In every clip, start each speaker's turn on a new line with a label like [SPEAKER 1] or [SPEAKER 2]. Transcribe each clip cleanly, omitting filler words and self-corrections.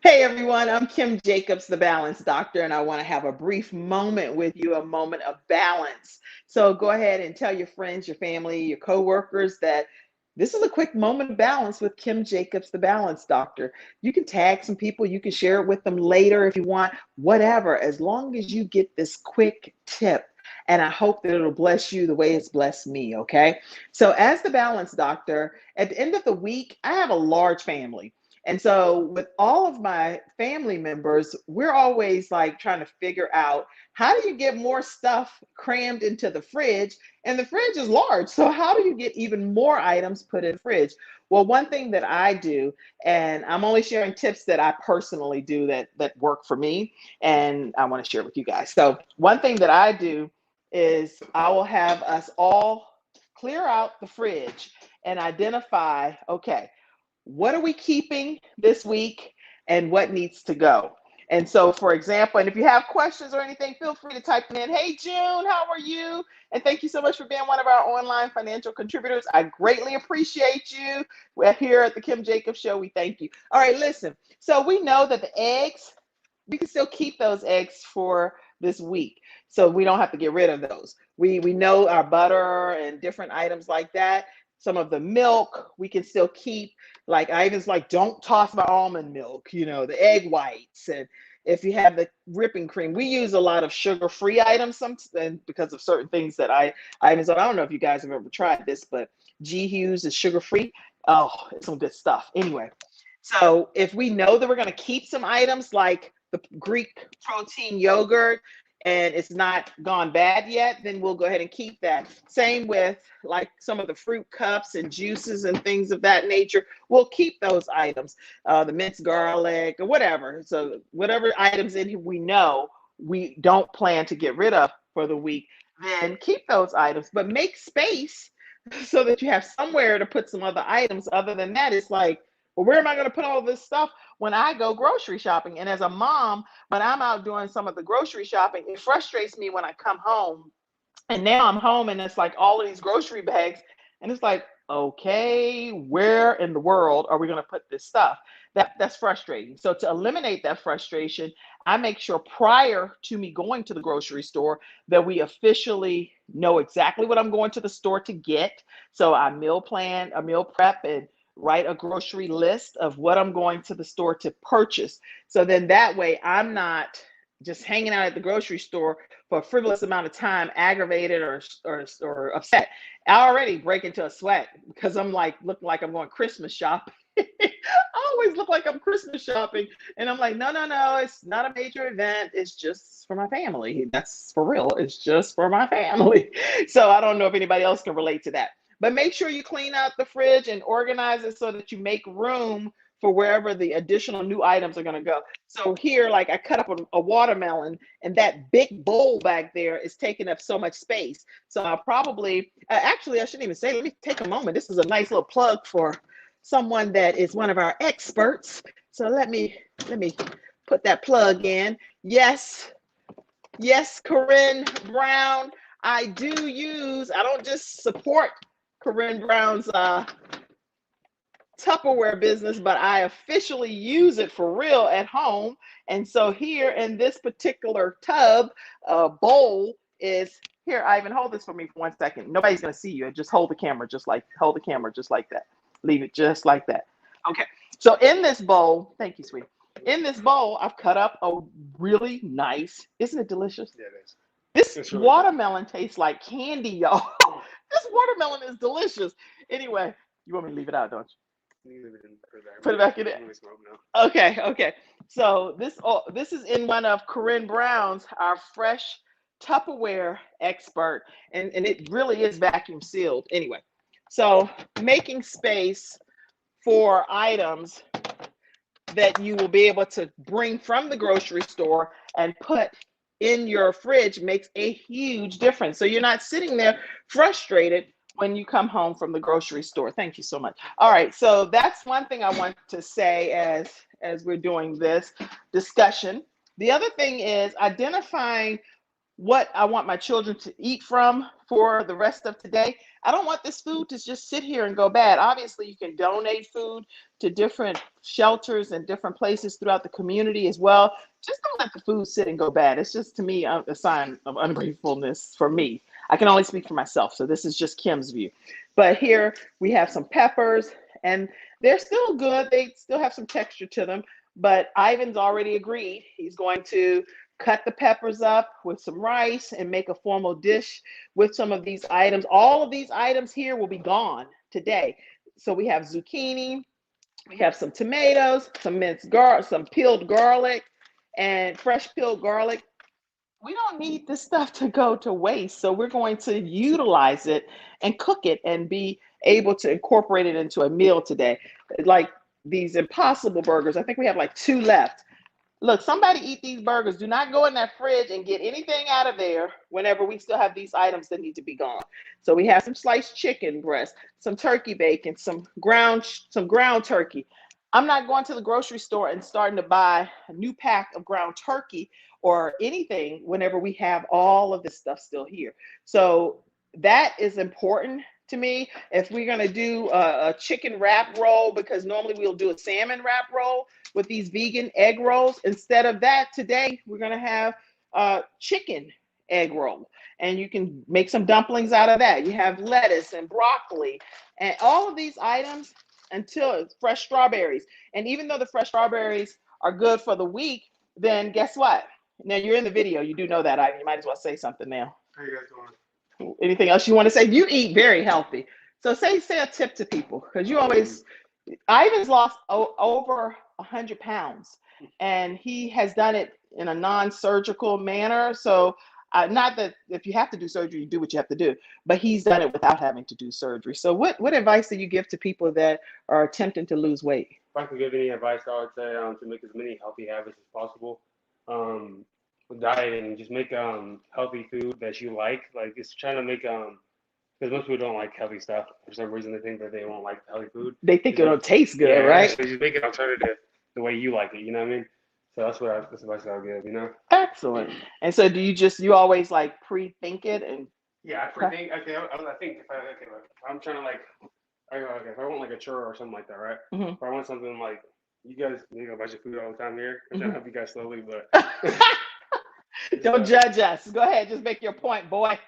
[SPEAKER 1] Hey everyone, I'm Kim Jacobs, the Balance Doctor, and I want to have a brief moment with you, a moment of balance. So go ahead and tell your friends, your family, your coworkers that this is a quick moment of balance with Kim Jacobs, the Balance Doctor. You can tag some people, you can share it with them later if you want, whatever, as long as you get this quick tip. And I hope that it'll bless you the way it's blessed me, okay? So, as the Balance Doctor, at the end of the week, I have a large family. And so, with all of my family members, we're always like trying to figure out how do you get more stuff crammed into the fridge? And the fridge is large. So, how do you get even more items put in the fridge? Well, one thing that I do, and I'm only sharing tips that I personally do that work for me, and I want to share with you guys. So, one thing that I do is I will have us all clear out the fridge and identify, okay, what are we keeping this week and what needs to go? And so, for example, and if you have questions or anything, feel free to type them in. Hey, June, how are you? And thank you so much for being one of our online financial contributors. I greatly appreciate you. We're here at the Kim Jacobs Show. We thank you. All right, listen. So we know that the eggs, we can still keep those eggs for this week. So we don't have to get rid of those. We know our butter and different items like that. Some of the milk we can still keep. Like I even like don't toss my almond milk, the egg whites. And if you have the whipping cream, we use a lot of sugar-free items and because of certain things that I even so I don't know if you guys have ever tried this, but G Hughes is sugar-free. Oh, it's some good stuff. Anyway, so if we know that we're going to keep some items like the Greek protein yogurt and it's not gone bad yet, then we'll go ahead and keep that. Same with like some of the fruit cups and juices and things of that nature. We'll keep those items, the minced garlic or whatever. So whatever items in here we know we don't plan to get rid of for the week, then keep those items, but make space so that you have somewhere to put some other items. Other than that, it's like, well, where am I going to put all this stuff when I go grocery shopping? And as a mom, when I'm out doing some of the grocery shopping, it frustrates me when I come home. And now I'm home and it's like all of these grocery bags. And it's like, okay, where in the world are we going to put this stuff? That's frustrating. So to eliminate that frustration, I make sure prior to me going to the grocery store that we officially know exactly what I'm going to the store to get. So I meal plan, a meal prep, and write a grocery list of what I'm going to the store to purchase. So then that way I'm not just hanging out at the grocery store for a frivolous amount of time, aggravated or upset. I already break into a sweat because I'm like looking like I'm going Christmas shopping. I always look like I'm Christmas shopping, and I'm like, no, no, no, it's not a major event. It's just for my family. That's for real. It's just for my family. So I don't know if anybody else can relate to that. But make sure you clean out the fridge and organize it so that you make room for wherever the additional new items are going to go. So here, like I cut up a watermelon, and that big bowl back there is taking up so much space. So I'll probably, actually, I shouldn't even say, let me take a moment. This is a nice little plug for someone that is one of our experts. So let me put that plug in. Yes, yes, Corinne Brown. I don't just support Corinne Brown's Tupperware business, but I officially use it for real at home. And so here in this particular tub, bowl is here. Ivan, hold this for me for 1 second. Nobody's gonna see you. Just hold the camera, hold the camera just like that. Leave it just like that. Okay. So in this bowl, thank you, sweetie. In this bowl, I've cut up a really nice. Isn't it delicious?
[SPEAKER 2] Yeah, it is.
[SPEAKER 1] This
[SPEAKER 2] It's really good.
[SPEAKER 1] watermelon tastes like candy, y'all. This watermelon is delicious. Anyway, you want me to leave it out, don't you?
[SPEAKER 2] You leave it in for that.
[SPEAKER 1] Put it back in it.
[SPEAKER 2] Really smoke now.
[SPEAKER 1] Okay, okay. So this is in one of Corinne Brown's, our fresh Tupperware expert, and it really is vacuum sealed. Anyway, so making space for items that you will be able to bring from the grocery store and put in your fridge makes a huge difference. So you're not sitting there frustrated when you come home from the grocery store. Thank you so much. All right, so that's one thing I want to say as we're doing this discussion. The other thing is identifying what I want my children to eat from for the rest of today. I don't want this food to just sit here and go bad. Obviously, you can donate food to different shelters and different places throughout the community as well. Just don't let the food sit and go bad. It's just, to me, a sign of ungratefulness for me. I can only speak for myself, so this is just Kim's view. But here we have some peppers, and they're still good. They still have some texture to them. But Ivan's already agreed. He's going to cut the peppers up with some rice and make a formal dish with some of these items. All of these items here will be gone today. So we have zucchini, we have some tomatoes, some minced garlic, some peeled garlic, and fresh peeled garlic. We don't need this stuff to go to waste. So we're going to utilize it and cook it and be able to incorporate it into a meal today. Like these Impossible burgers, I think we have like 2 left. Look, somebody eat these burgers. Do not go in that fridge and get anything out of there whenever we still have these items that need to be gone. So we have some sliced chicken breast, some turkey bacon, some ground turkey. I'm not going to the grocery store and starting to buy a new pack of ground turkey or anything whenever we have all of this stuff still here. So that is important to me. If we're going to do a chicken wrap roll, because normally we'll do a salmon wrap roll with these vegan egg rolls, instead of that, today we're going to have chicken egg roll, and you can make some dumplings out of that. You have lettuce and broccoli and all of these items, until fresh strawberries. And even though the fresh strawberries are good for the week, then guess what? Now you're in the video. You do know that, Ivan. You might as well say something now.
[SPEAKER 2] How you guys doing?
[SPEAKER 1] Anything else you want to say? You eat very healthy. So say a tip to people, because you always, Ivan's lost over 100 pounds, and he has done it in a non-surgical manner. So not that if you have to do surgery, you do what you have to do, but he's done it without having to do surgery. So what advice do you give to people that are attempting to lose weight?
[SPEAKER 2] If I could give any advice, I would say to make as many healthy habits as possible. With dieting, just make healthy food that you like. Like just trying to make because most people don't like healthy stuff for some reason. They think that they won't like healthy food.
[SPEAKER 1] They think it'll taste good,
[SPEAKER 2] Yeah,
[SPEAKER 1] right?
[SPEAKER 2] so just make it alternative the way you like it. You know what I mean? So that's advice I would give. You know?
[SPEAKER 1] Excellent. And so do you always like pre-think it and
[SPEAKER 2] Yeah, I pre-think. Okay, I think if I'm trying to like, okay, if I want like a churro or something like that, right?
[SPEAKER 1] Mhm.
[SPEAKER 2] If I want something like, you guys make a bunch of food all the time here. I'm trying to help you guys slowly, but
[SPEAKER 1] don't judge us. Go ahead, just make your point, boy.
[SPEAKER 2] I look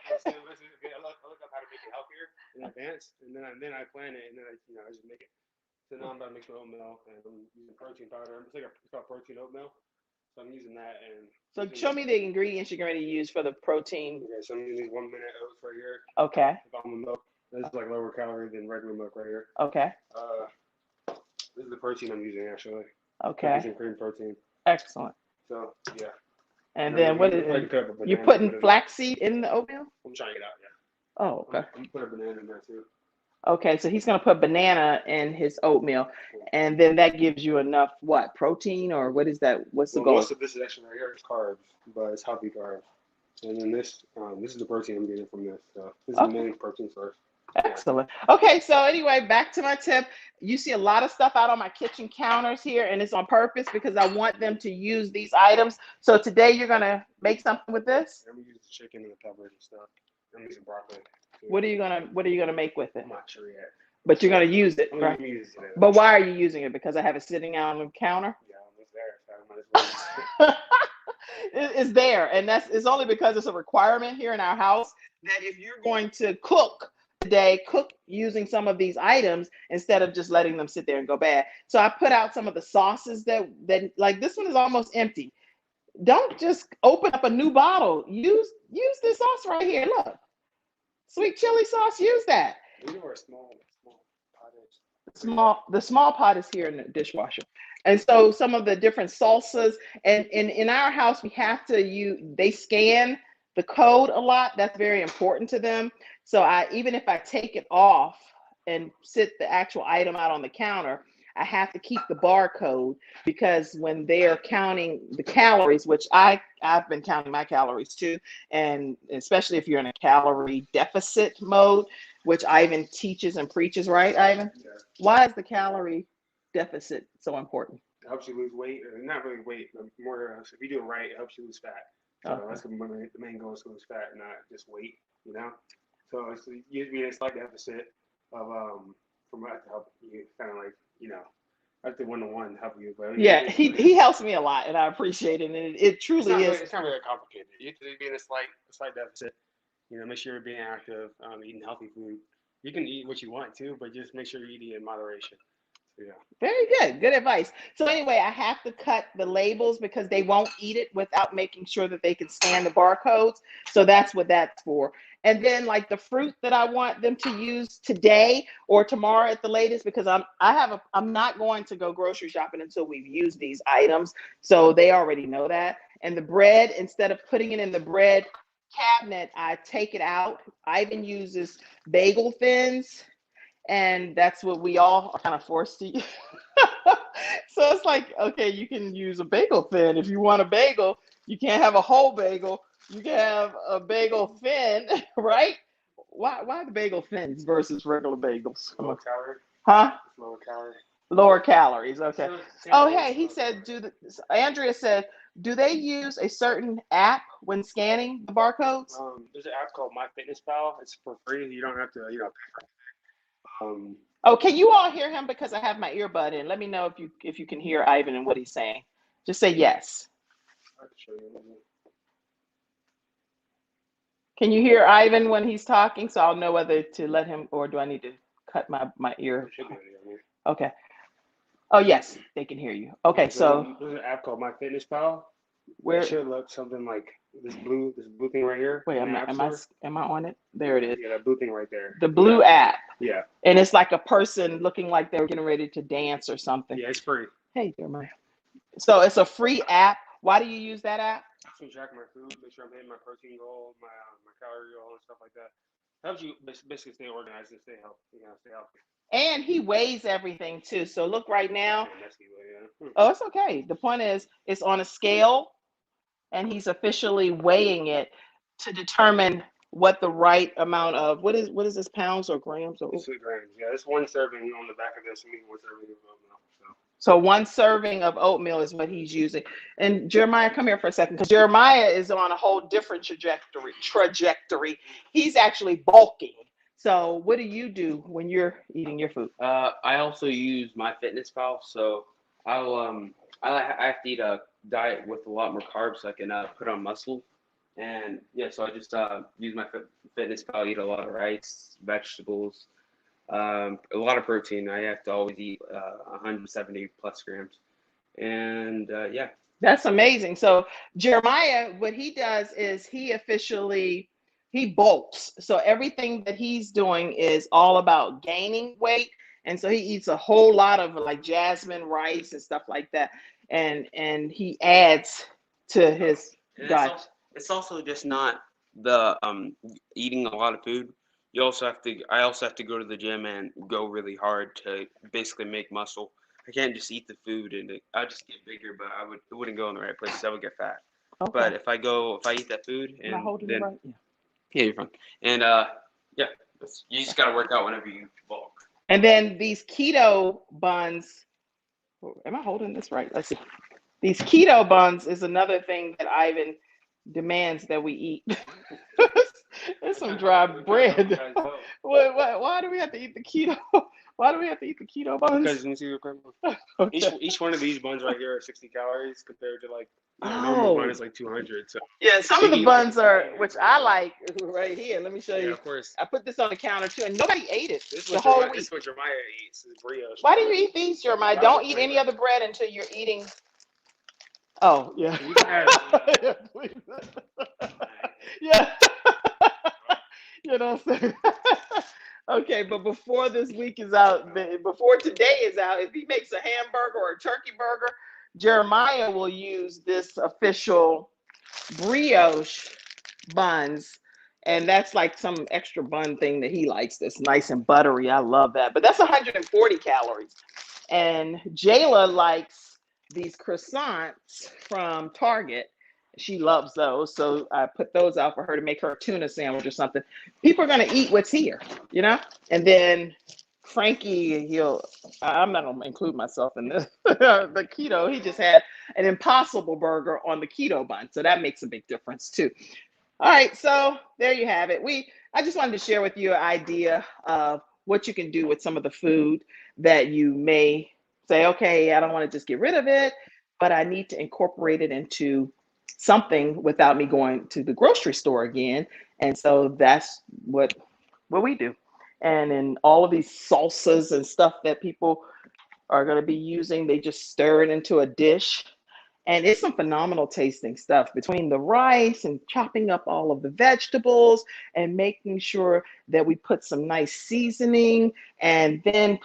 [SPEAKER 2] up how to make it healthier in advance, and then I plan it, and then I just make it. So now I'm about to mix my oatmeal, and I'm using protein powder. It's called protein oatmeal. So I'm using that, and
[SPEAKER 1] So show me the ingredients you're going to use for the protein.
[SPEAKER 2] okay, so I'm using these 1 minute oats right here.
[SPEAKER 1] Okay.
[SPEAKER 2] With almond milk. This is like lower calorie than regular milk right here.
[SPEAKER 1] Okay.
[SPEAKER 2] This is the protein I'm using actually.
[SPEAKER 1] Okay.
[SPEAKER 2] I'm using cream protein.
[SPEAKER 1] Excellent.
[SPEAKER 2] So yeah.
[SPEAKER 1] And then what is it? You're putting flaxseed in the oatmeal?
[SPEAKER 2] I'm trying it out, yeah.
[SPEAKER 1] Oh, okay.
[SPEAKER 2] I'm put a banana in there too.
[SPEAKER 1] Okay, so he's going to put banana in his oatmeal, and then that gives you enough, what, protein, or what is that? What's the goal?
[SPEAKER 2] Most of this is actually right here is carbs, but it's healthy carbs. And then this is the protein I'm getting from this. So this is the main protein source.
[SPEAKER 1] Excellent. Okay, so anyway, back to my tip. You see a lot of stuff out on my kitchen counters here, and it's on purpose because I want them to use these items. So today you're going to make something with this?
[SPEAKER 2] I'm going to use the chicken and the peppers and stuff. I'm using broccoli.
[SPEAKER 1] What are you gonna make with it?
[SPEAKER 2] I'm not sure yet.
[SPEAKER 1] But you're gonna use it, right?
[SPEAKER 2] Use it today.
[SPEAKER 1] But why are you using it? Because I have it sitting out on the counter?
[SPEAKER 2] Yeah, it's there, so I might as well.
[SPEAKER 1] It's there, and it's only because it's a requirement here in our house that if you're going to cook today, cook using some of these items instead of just letting them sit there and go bad. So I put out some of the sauces that like this one is almost empty. Don't just open up a new bottle. Use this sauce right here. Look. Sweet chili sauce, use that.
[SPEAKER 2] You know where a small pot is?
[SPEAKER 1] The small pot is here in the dishwasher. And so some of the different salsas, and in our house, we have to they scan the code a lot. That's very important to them. So even if I take it off and sit the actual item out on the counter, I have to keep the barcode, because when they're counting the calories, which I've been counting my calories too, and especially if you're in a calorie deficit mode, which Ivan teaches and preaches, right, Ivan?
[SPEAKER 2] Yeah.
[SPEAKER 1] Why is the calorie deficit so important?
[SPEAKER 2] It helps you lose weight, or not really weight, but more if you do it right, it helps you lose fat. So
[SPEAKER 1] Okay.
[SPEAKER 2] that's the main goal is to lose fat, not just weight. You know. So it's usually a slight deficit of from that to help you kind of like like the one-to-one help you, but
[SPEAKER 1] Yeah,
[SPEAKER 2] usually
[SPEAKER 1] he helps me a lot, and I appreciate it. And it truly is.
[SPEAKER 2] it's not really complicated. You have to be in a slight deficit. Make sure you're being active, eating healthy food. You can eat what you want to, but just make sure you're eating in moderation. So, yeah.
[SPEAKER 1] Very good. Good advice. So anyway, I have to cut the labels because they won't eat it without making sure that they can scan the barcodes. So that's what that's for. And then like the fruit that I want them to use today or tomorrow at the latest, because I'm not going to go grocery shopping until we've used these items. So they already know that. And the bread, instead of putting it in the bread cabinet, I take it out. Ivan uses bagel thins, and that's what we all are kind of forced to use. So it's like, okay, you can use a bagel thin. If you want a bagel, you can't have a whole bagel. You can have a bagel thin, right? Why the bagel thins versus regular bagels?
[SPEAKER 2] Low calorie.
[SPEAKER 1] Huh?
[SPEAKER 2] Lower calorie.
[SPEAKER 1] Lower calories. Okay.
[SPEAKER 2] Same
[SPEAKER 1] Oh,
[SPEAKER 2] thing.
[SPEAKER 1] hey, he said, Andrea said, do they use a certain app when scanning the barcodes?
[SPEAKER 2] There's an app called MyFitnessPal. It's for free. You don't have to, pay for it.
[SPEAKER 1] Oh, can you all hear him? Because I have my earbud in. Let me know if you can hear Ivan and what he's saying. Just say yes.
[SPEAKER 2] I can show you.
[SPEAKER 1] Can you hear Ivan when he's talking? So I'll know whether to let him or do I need to cut my ear?
[SPEAKER 2] It should be on here.
[SPEAKER 1] Okay. Oh, yes, they can hear you. Okay, so
[SPEAKER 2] there's an app called MyFitnessPal.
[SPEAKER 1] where?
[SPEAKER 2] It should look something like this blue thing right here.
[SPEAKER 1] Wait,
[SPEAKER 2] in the App Store.
[SPEAKER 1] am I on it? There it is.
[SPEAKER 2] Yeah, that blue thing right there.
[SPEAKER 1] The blue app.
[SPEAKER 2] Yeah.
[SPEAKER 1] And it's like a person looking like they're getting ready to dance or something.
[SPEAKER 2] Yeah, it's free.
[SPEAKER 1] Hey, Jeremiah. So it's a free app. Why do you use that app?
[SPEAKER 2] I can track my food, make sure I'm hitting my protein goal, my calorie goal, and stuff like that. Helps you basically stay organized and stay healthy.
[SPEAKER 1] And he weighs everything too. So look right now.
[SPEAKER 2] Messy, but yeah.
[SPEAKER 1] Oh, it's okay. The point is, it's on a scale, and he's officially weighing it to determine what the right amount of what is this, pounds or grams or
[SPEAKER 2] It's 2 grams. Yeah, it's 1 serving on the back of this. I mean, 1 serving of milk.
[SPEAKER 1] so 1 serving of oatmeal is what he's using. And Jeremiah, come here for a second, because Jeremiah is on a whole different trajectory. He's actually bulking. So what do you do when you're eating your food?
[SPEAKER 3] I also use MyFitnessPal, so I have to eat a diet with a lot more carbs so I can put on muscle, and yeah, so I just use MyFitnessPal, eat a lot of rice, vegetables, a lot of protein. I have to always eat 170 plus grams, and yeah.
[SPEAKER 1] That's amazing. So Jeremiah, what he does is he bulks. So everything that he's doing is all about gaining weight. And so he eats a whole lot of like jasmine rice and stuff like that. And he adds to his diet.
[SPEAKER 3] It's also just not the eating a lot of food. I also have to go to the gym and go really hard to basically make muscle. I can't just eat the food and I'll just get bigger, but it wouldn't go in the right places. I would get fat.
[SPEAKER 1] Okay.
[SPEAKER 3] But if I eat that food and
[SPEAKER 1] Am I holding
[SPEAKER 3] then
[SPEAKER 1] it right?
[SPEAKER 3] yeah, you're fine. And yeah, you just gotta work out whenever you bulk.
[SPEAKER 1] And then these keto buns. Am I holding this right? Let's see. These keto buns is another thing that Ivan demands that we eat. There's some dry bread. Why do we have to eat the keto? Why do we have to eat the keto buns?
[SPEAKER 2] Because you see,
[SPEAKER 1] Okay.
[SPEAKER 2] each one of these buns right here are 60 calories compared to like normal bun is like 200. So
[SPEAKER 1] yeah, some of the buns are, which I like, right here. Let me show you.
[SPEAKER 2] yeah, of course.
[SPEAKER 1] I put this on the counter too, and nobody ate it
[SPEAKER 2] This
[SPEAKER 1] the whole week.
[SPEAKER 2] is what Jeremiah eats. Is brioche.
[SPEAKER 1] Why do you eat these, Jeremiah? Don't eat any other bread until you're eating. Oh, yeah.
[SPEAKER 2] You can have,
[SPEAKER 1] Yeah, please. Yeah. You know what I'm saying? Okay, but before this week is out, before today is out, if he makes a hamburger or a turkey burger, Jeremiah will use this official brioche buns. And that's like some extra bun thing that he likes that's nice and buttery. I love that. But that's 140 calories. And Jayla likes these croissants from Target. She loves those. So I put those out for her to make her a tuna sandwich or something. People are going to eat what's here, you know? And then Frankie, I'm not gonna include myself in this. The keto, he just had an impossible burger on the keto bun. So that makes a big difference too. All right, so there you have it. I just wanted to share with you an idea of what you can do with some of the food that you may say, okay, I don't want to just get rid of it, but I need to incorporate it into something without me going to the grocery store again. And so that's what we do. And in all of these salsas and stuff that people are going to be using, they just stir it into a dish. And it's some phenomenal tasting stuff between the rice and chopping up all of the vegetables and making sure that we put some nice seasoning and then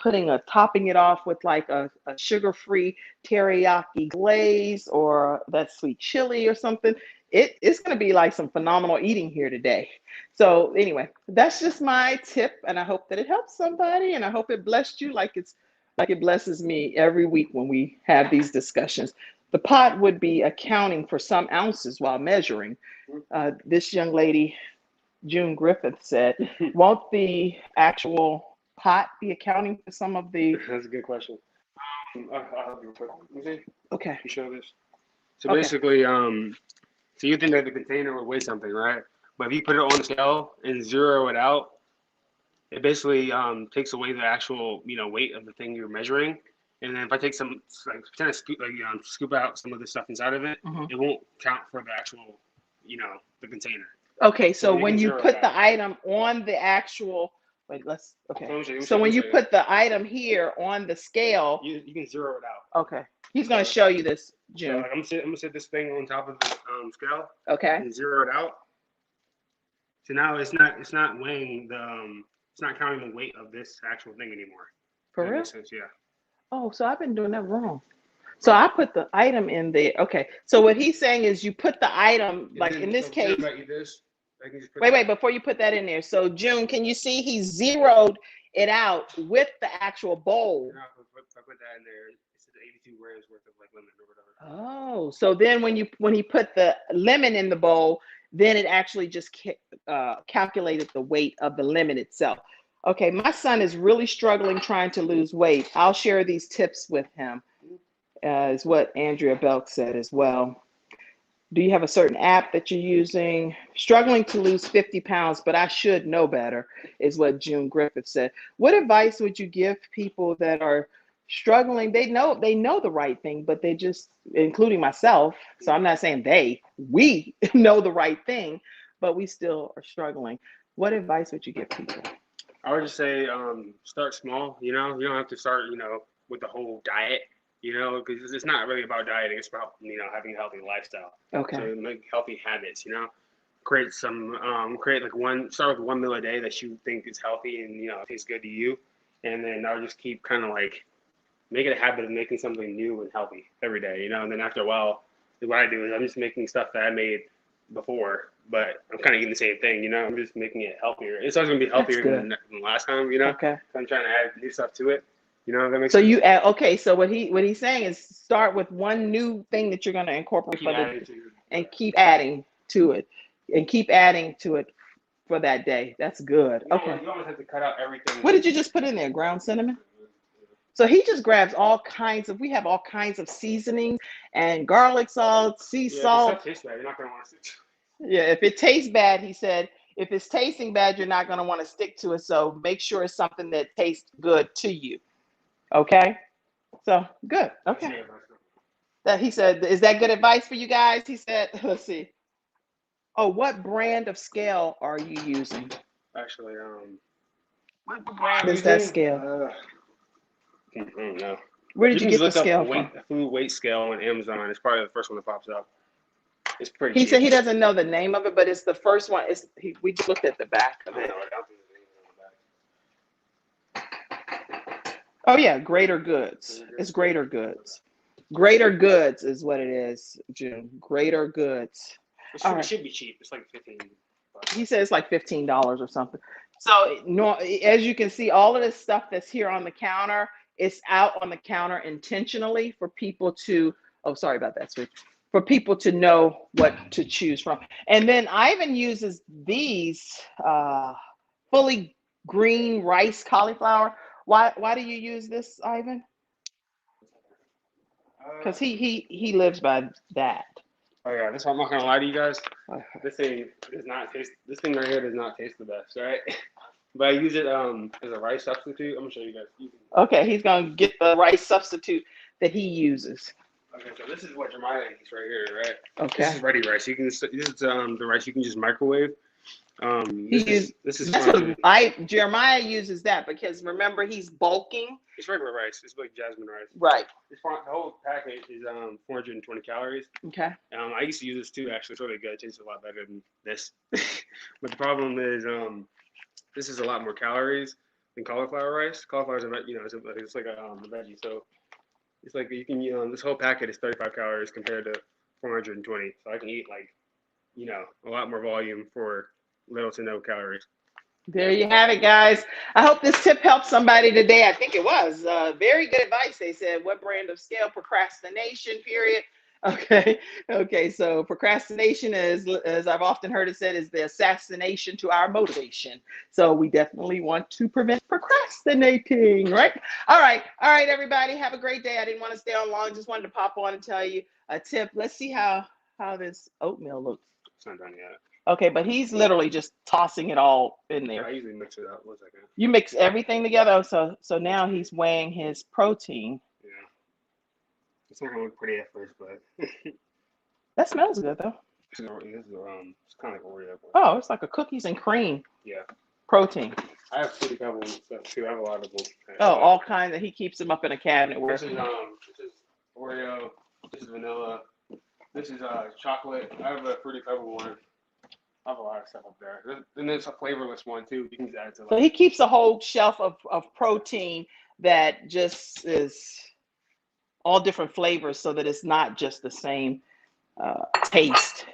[SPEAKER 1] topping it off with like a sugar-free teriyaki glaze or that sweet chili or something. It's going to be like some phenomenal eating here today. So anyway, that's just my tip, and I hope that it helps somebody, and I hope it blessed you like it blesses me every week when we have these discussions. The pot would be accounting for some ounces while measuring. This young lady, June Griffith, said, won't the actual pot be accounting for some of the...
[SPEAKER 2] That's a good question. I'll do it quick. Let me see.
[SPEAKER 1] Okay.
[SPEAKER 2] You show this. So
[SPEAKER 1] Okay.
[SPEAKER 2] basically, so you think that the container would weigh something, right? But if you put it on the scale and zero it out, it basically takes away the actual weight of the thing you're measuring. And then if I take some, like, kind of scoop out some of the stuff inside of it, it won't count for the actual, the container.
[SPEAKER 1] Okay, so
[SPEAKER 2] you
[SPEAKER 1] when
[SPEAKER 2] can
[SPEAKER 1] you
[SPEAKER 2] zero
[SPEAKER 1] put
[SPEAKER 2] it
[SPEAKER 1] the
[SPEAKER 2] out.
[SPEAKER 1] item on the actual, okay.
[SPEAKER 2] Let me show
[SPEAKER 1] So when you
[SPEAKER 2] you.
[SPEAKER 1] put the item here on the scale,
[SPEAKER 2] You can zero it out.
[SPEAKER 1] okay. He's going to show you this,
[SPEAKER 2] So
[SPEAKER 1] June.
[SPEAKER 2] like, I'm gonna set this thing on top of the scale
[SPEAKER 1] Okay.
[SPEAKER 2] and zero it out. So now it's not weighing it's not counting the weight of this actual thing anymore.
[SPEAKER 1] For
[SPEAKER 2] That
[SPEAKER 1] real?
[SPEAKER 2] makes sense, yeah.
[SPEAKER 1] Oh, so I've been doing that wrong. So I put the item in there. Okay. So what he's saying is you put the item, like in this case. Wait, before you put that in there. So June, can you see he zeroed it out with the actual bowl?
[SPEAKER 2] If I put that in there, it's 82 grams worth of like lemon or whatever.
[SPEAKER 1] Oh, so then when he put the lemon in the bowl, then it actually just calculated the weight of the lemon itself. Okay, my son is really struggling trying to lose weight. I'll share these tips with him, is what Andrea Belk said as well. Do you have a certain app that you're using? Struggling to lose 50 pounds, but I should know better, is what June Griffith said. What advice would you give people that are struggling? They know the right thing, but they just, including myself, so I'm not saying we know the right thing, but we still are struggling. What advice would you give people?
[SPEAKER 2] I would just say start small. You don't have to start with the whole diet. Because it's not really about dieting. It's about having a healthy lifestyle.
[SPEAKER 1] Okay.
[SPEAKER 2] So make healthy habits. Create start with one meal a day that you think is healthy and tastes good to you, and then I'll just keep kind of like make it a habit of making something new and healthy every day. And then after a while, what I do is I'm just making stuff that I made before, but I'm kind of eating the same thing. I'm just making it healthier. It's always gonna be healthier than last time.
[SPEAKER 1] Okay.
[SPEAKER 2] So I'm trying to add new stuff to it. That makes
[SPEAKER 1] so
[SPEAKER 2] sense.
[SPEAKER 1] you add, okay, so what he's saying is start with one new thing that you're going to incorporate and keep adding to it for that day. That's good. Okay.
[SPEAKER 2] You almost have to cut out everything.
[SPEAKER 1] What did you just put in there? Ground cinnamon? So he just grabs we have all kinds of seasonings and garlic salt, sea salt.
[SPEAKER 2] If it tastes bad, you're not going to want to stick to it.
[SPEAKER 1] Yeah, if it tastes bad, he said, if it's tasting bad, you're not going to want to stick to it. So make sure it's something that tastes good to you. Okay, so good. Okay, that he said, is that good advice for you guys? He said, let's see. Oh, what brand of scale are you using?
[SPEAKER 2] Actually,
[SPEAKER 1] what brand is that scale?
[SPEAKER 2] I don't know.
[SPEAKER 1] Where did you get the scale from?
[SPEAKER 2] A food weight scale on Amazon. It's probably the first one that pops up. It's pretty.
[SPEAKER 1] He
[SPEAKER 2] cheap.
[SPEAKER 1] said he doesn't know the name of it, but it's the first one. We just looked at the back of it. Oh yeah, Greater Goods. It's Greater Goods. Greater Goods is what it is, June. Greater Goods.
[SPEAKER 2] It should be cheap. It's like $15.
[SPEAKER 1] He said it's like $15 or something. So as you can see, all of this stuff that's here on the counter, it's out on the counter intentionally for people to, sorry about that, sweet. For people to know what to choose from. And then Ivan uses these fully green rice cauliflower. Why do you use this, Ivan? Because he lives by that.
[SPEAKER 2] Oh yeah, this I'm not gonna lie to you guys. This thing does not taste. This thing right here does not taste the best, right? But I use it as a rice substitute. I'm gonna show you guys.
[SPEAKER 1] Okay, he's gonna get the rice substitute that he uses.
[SPEAKER 2] Okay, so this is what Jeremiah eats right here, right?
[SPEAKER 1] Okay.
[SPEAKER 2] This is ready rice. You can this is the rice you can just microwave. This is
[SPEAKER 1] Jeremiah uses that because remember he's bulking.
[SPEAKER 2] It's regular rice. It's like jasmine rice.
[SPEAKER 1] Right.
[SPEAKER 2] The whole packet is 420 calories.
[SPEAKER 1] Okay.
[SPEAKER 2] I used to use this too. Actually, it's really good. It tastes a lot better than this. But the problem is this is a lot more calories than cauliflower rice. Cauliflower is it's like a veggie. So it's like you can this whole packet is 35 calories compared to 420. So I can eat like a lot more volume for little to no calories.
[SPEAKER 1] There you have it, guys. I hope this tip helped somebody today. I think it was very good advice. They said, what brand of scale? Procrastination, period. Okay. So procrastination is, as I've often heard it said, is the assassination to our motivation. So we definitely want to prevent procrastinating, right? All right, everybody. Have a great day. I didn't want to stay on long. Just wanted to pop on and tell you a tip. Let's see how this oatmeal looks.
[SPEAKER 2] It's not done yet.
[SPEAKER 1] Okay, but he's literally just tossing it all in there.
[SPEAKER 2] I usually mix it up. 1 second.
[SPEAKER 1] You mix everything together. So now he's weighing his protein.
[SPEAKER 2] Yeah. It's not gonna look pretty at first, but
[SPEAKER 1] that smells good though.
[SPEAKER 2] This is it's kind of like Oreo.
[SPEAKER 1] Oh, it's like a cookies and cream.
[SPEAKER 2] Yeah.
[SPEAKER 1] Protein.
[SPEAKER 2] I have pretty couple stuff too. I have a lot of them.
[SPEAKER 1] Oh, all kinds of. He keeps them up in a cabinet.
[SPEAKER 2] This is Oreo. This is vanilla. This is chocolate. I have a Fruity Pebble one. I have a lot of stuff up there. And there's a flavorless one too. You can add to.
[SPEAKER 1] So he keeps a whole shelf of protein that just is all different flavors, so that it's not just the same taste.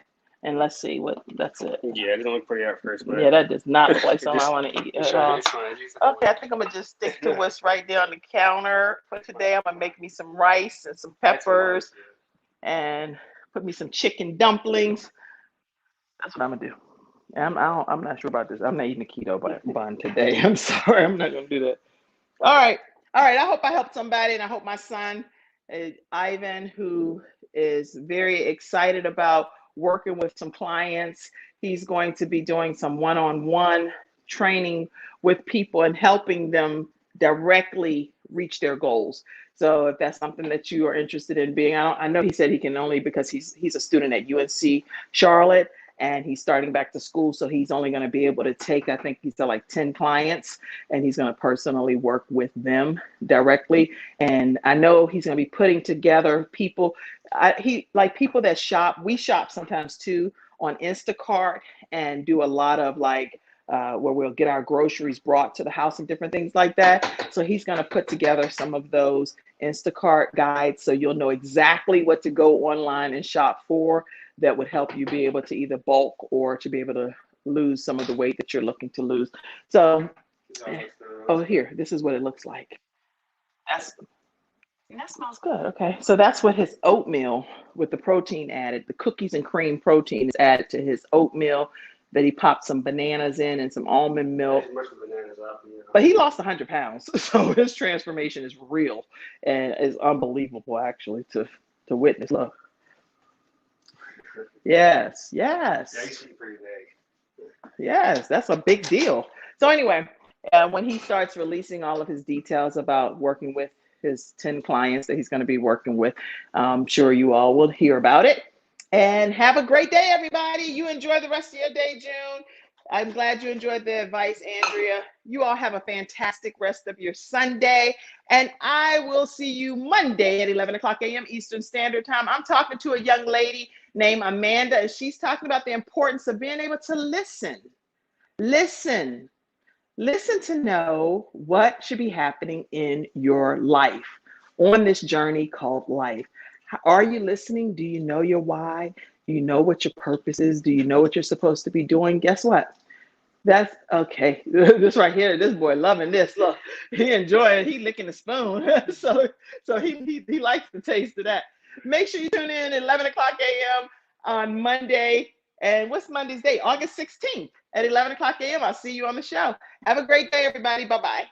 [SPEAKER 1] And let's see what that's it.
[SPEAKER 2] Yeah, it doesn't look pretty at first, but
[SPEAKER 1] yeah, that does not look like something I want to eat at all. Okay, I think I'm gonna just stick to what's right there on the counter for today. I'm gonna make me some rice and some peppers, and put me some chicken dumplings. That's what I'm gonna do. I'm not sure about this. I'm not eating a keto bun today. I'm sorry. I'm not gonna do that. All right. I hope I helped somebody, and I hope my son, Ivan, who is very excited about working with some clients, he's going to be doing some one-on-one training with people and helping them directly reach their goals. So if that's something that you are interested in being, I know he said he can only, because he's a student at UNC Charlotte, and he's starting back to school. So he's only going to be able to take, I think he said like 10 clients, and he's going to personally work with them directly. And I know he's going to be putting together people, people that shop. We shop sometimes too on Instacart and do a lot of where we'll get our groceries brought to the house and different things like that. So he's going to put together some of those Instacart guides, so you'll know exactly what to go online and shop for, that would help you be able to either bulk or to be able to lose some of the weight that you're looking to lose. So, here, this is what it looks like. That smells good. Okay, so that's what his oatmeal with the protein added. The cookies and cream protein is added to his oatmeal that he popped some bananas in and some almond milk. But he lost 100 pounds, so his transformation is real and is unbelievable, actually, to witness. Look. Yes.
[SPEAKER 2] Yeah, he's pretty big.
[SPEAKER 1] Yes, that's a big deal. So anyway, when he starts releasing all of his details about working with his 10 clients that he's going to be working with, I'm sure you all will hear about it. And have a great day, everybody. You enjoy the rest of your day, June. I'm glad you enjoyed the advice, Andrea. You all have a fantastic rest of your Sunday. And I will see you Monday at 11 o'clock a.m. Eastern Standard Time. I'm talking to a young lady named Amanda, and she's talking about the importance of being able to listen. Listen to know what should be happening in your life on this journey called life. Are you listening? Do you know your why? Do you know what your purpose is? Do you know what you're supposed to be doing? Guess what? That's okay. This right here, this boy loving this. Look, he enjoying it. He licking the spoon. so he likes the taste of that. Make sure you tune in at 11 o'clock a.m. on Monday. And what's Monday's date? August 16th at 11 o'clock a.m. I'll see you on the show. Have a great day, everybody. Bye-bye.